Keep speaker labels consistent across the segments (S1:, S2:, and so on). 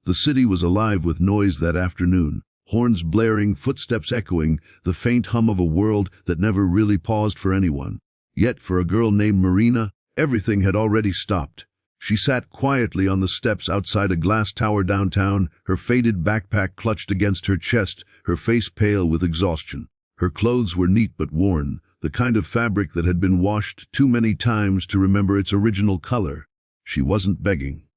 S1: The city was alive with noise that afternoon. Horns blaring, footsteps echoing, the faint hum of a world that never really paused for anyone. Yet for a girl named Marina, everything had already stopped. She sat quietly on the steps outside a glass tower downtown, her faded backpack clutched against her chest, her face pale with exhaustion. Her clothes were neat but worn, the kind of fabric that had been washed too many times to remember its original color. She wasn't begging.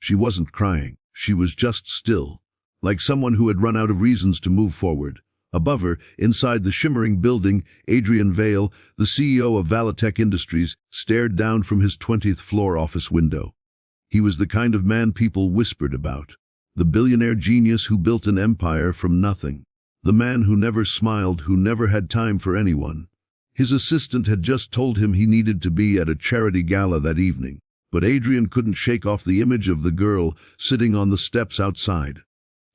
S1: She wasn't crying. She was just still, like someone who had run out of reasons to move forward. Above her, inside the shimmering building, Adrian Vale, the CEO of Valitech Industries, stared down from his 20th floor office window. He was the kind of man people whispered about. The billionaire genius who built an empire from nothing. The man who never smiled, who never had time for anyone. His assistant had just told him he needed to be at a charity gala that evening. But Adrian couldn't shake off the image of the girl sitting on the steps outside.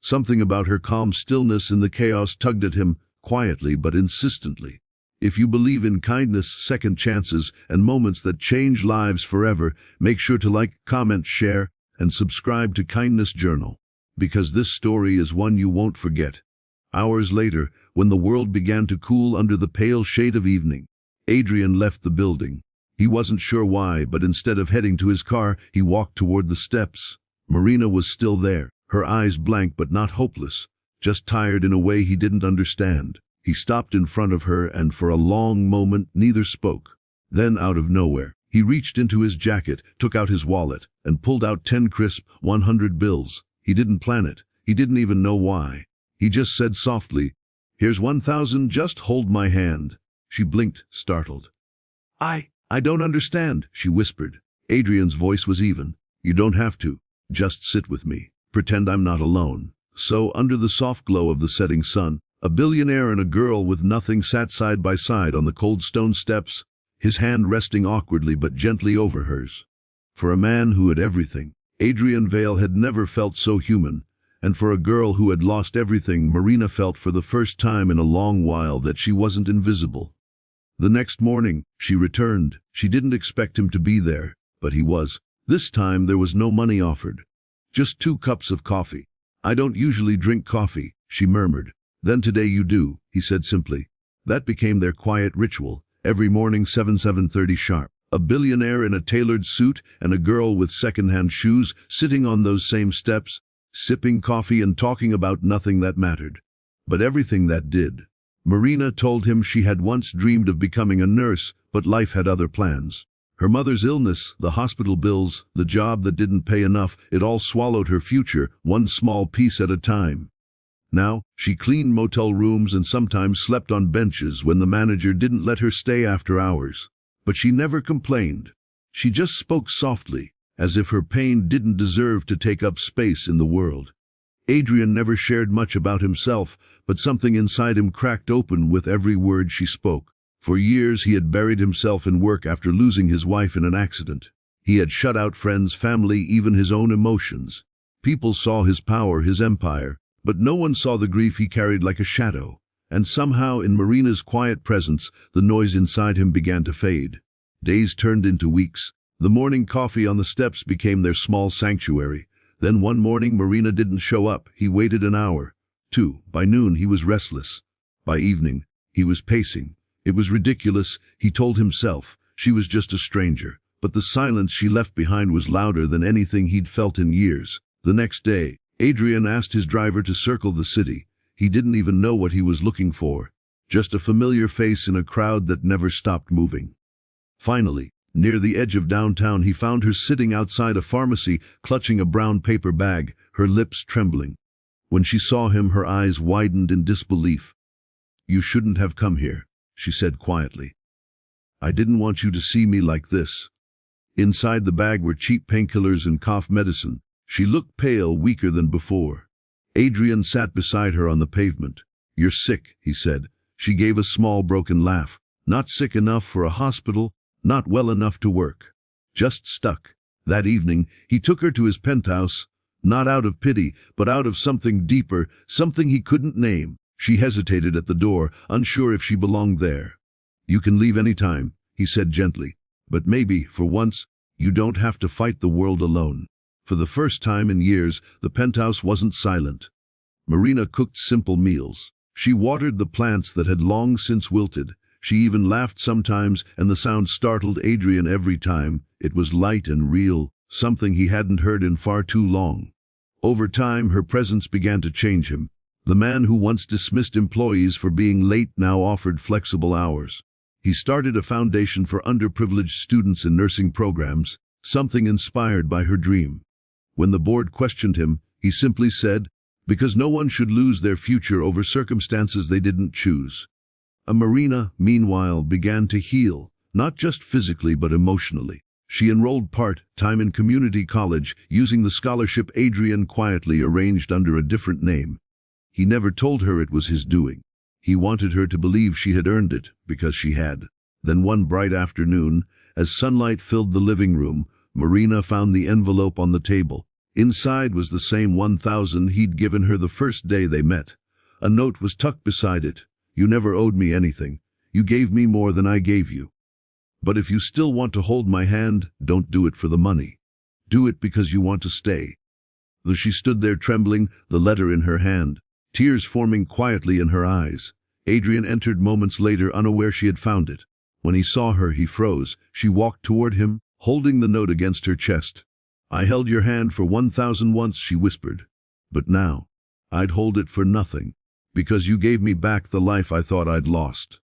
S1: Something about her calm stillness in the chaos tugged at him, quietly but insistently. If you believe in kindness, second chances, and moments that change lives forever, make sure to like, comment, share, and subscribe to Kindness Journal. Because this story is one you won't forget. Hours later, when the world began to cool under the pale shade of evening, Adrian left the building. He wasn't sure why, but instead of heading to his car, he walked toward the steps. Marina was still there, her eyes blank but not hopeless, just tired in a way he didn't understand. He stopped in front of her, and for a long moment neither spoke. Then, out of nowhere, he reached into his jacket, took out his wallet, and pulled out 10 crisp, 100 bills. He didn't plan it. He didn't even know why. He just said softly, "Here's 1,000, just hold my hand." She blinked, startled. I don't understand," she whispered. Adrian's voice was even. "You don't have to. Just sit with me. Pretend I'm not alone." So, under the soft glow of the setting sun, a billionaire and a girl with nothing sat side by side on the cold stone steps, his hand resting awkwardly but gently over hers. For a man who had everything, Adrian Vale had never felt so human, and for a girl who had lost everything, Marina felt for the first time in a long while that she wasn't invisible. The next morning, she returned. She didn't expect him to be there, but he was. This time there was no money offered. Just 2 cups of coffee. "I don't usually drink coffee," she murmured. "Then today you do," he said simply. That became their quiet ritual, every morning 7:30 sharp. A billionaire in a tailored suit and a girl with second-hand shoes sitting on those same steps, sipping coffee and talking about nothing that mattered, but everything that did. Marina told him she had once dreamed of becoming a nurse, but life had other plans. Her mother's illness, the hospital bills, the job that didn't pay enough, it all swallowed her future, one small piece at a time. Now, she cleaned motel rooms and sometimes slept on benches when the manager didn't let her stay after hours. But she never complained. She just spoke softly, as if her pain didn't deserve to take up space in the world. Adrian never shared much about himself, but something inside him cracked open with every word she spoke. For years he had buried himself in work after losing his wife in an accident. He had shut out friends, family, even his own emotions. People saw his power, his empire, but no one saw the grief he carried like a shadow. And somehow, in Marina's quiet presence, the noise inside him began to fade. Days turned into weeks. The morning coffee on the steps became their small sanctuary. Then one morning Marina didn't show up. He waited an hour, 2. By noon he was restless. By evening, he was pacing. It was ridiculous, he told himself. She was just a stranger. But the silence she left behind was louder than anything he'd felt in years. The next day, Adrian asked his driver to circle the city. He didn't even know what he was looking for. Just a familiar face in a crowd that never stopped moving. Finally, near the edge of downtown, he found her sitting outside a pharmacy, clutching a brown paper bag, her lips trembling. When she saw him, her eyes widened in disbelief. "You shouldn't have come here," she said quietly. "I didn't want you to see me like this." Inside the bag were cheap painkillers and cough medicine. She looked pale, weaker than before. Adrian sat beside her on the pavement. "You're sick," he said. She gave a small, broken laugh. "Not sick enough for a hospital, not well enough to work. Just stuck." That evening, he took her to his penthouse, not out of pity, but out of something deeper, something he couldn't name. She hesitated at the door, unsure if she belonged there. "You can leave any time," he said gently. "But maybe, for once, you don't have to fight the world alone." For the first time in years, the penthouse wasn't silent. Marina cooked simple meals. She watered the plants that had long since wilted. She even laughed sometimes, and the sound startled Adrian every time. It was light and real, something he hadn't heard in far too long. Over time, her presence began to change him. The man who once dismissed employees for being late now offered flexible hours. He started a foundation for underprivileged students in nursing programs, something inspired by her dream. When the board questioned him, he simply said, "Because no one should lose their future over circumstances they didn't choose." Marina, meanwhile, began to heal, not just physically but emotionally. She enrolled part-time in community college, using the scholarship Adrian quietly arranged under a different name. He never told her it was his doing. He wanted her to believe she had earned it, because she had. Then one bright afternoon, as sunlight filled the living room, Marina found the envelope on the table. Inside was the same 1,000 he'd given her the first day they met. A note was tucked beside it. "You never owed me anything. You gave me more than I gave you. But if you still want to hold my hand, don't do it for the money. Do it because you want to stay." Though she stood there trembling, the letter in her hand, tears forming quietly in her eyes. Adrian entered moments later, unaware she had found it. When he saw her, he froze. She walked toward him, holding the note against her chest. "I held your hand for 1,000 once," she whispered. "But now, I'd hold it for nothing, because you gave me back the life I thought I'd lost."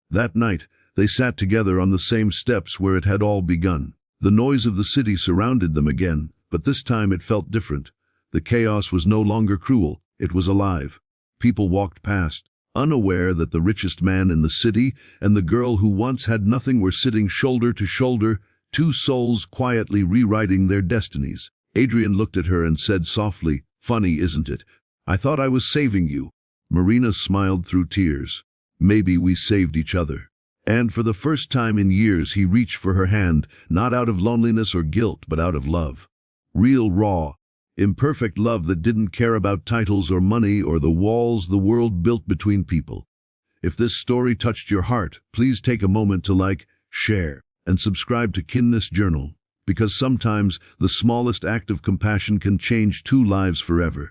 S1: That night, they sat together on the same steps where it had all begun. The noise of the city surrounded them again, but this time it felt different. The chaos was no longer cruel, it was alive. People walked past, unaware that the richest man in the city and the girl who once had nothing were sitting shoulder to shoulder, two souls quietly rewriting their destinies. Adrian looked at her and said softly, "Funny, isn't it? I thought I was saving you." Marina smiled through tears. "Maybe we saved each other." And for the first time in years he reached for her hand, not out of loneliness or guilt, but out of love. Real, raw, imperfect love that didn't care about titles or money or the walls the world built between people. If this story touched your heart, please take a moment to like, share, and subscribe to Kindness Journal, because sometimes the smallest act of compassion can change two lives forever.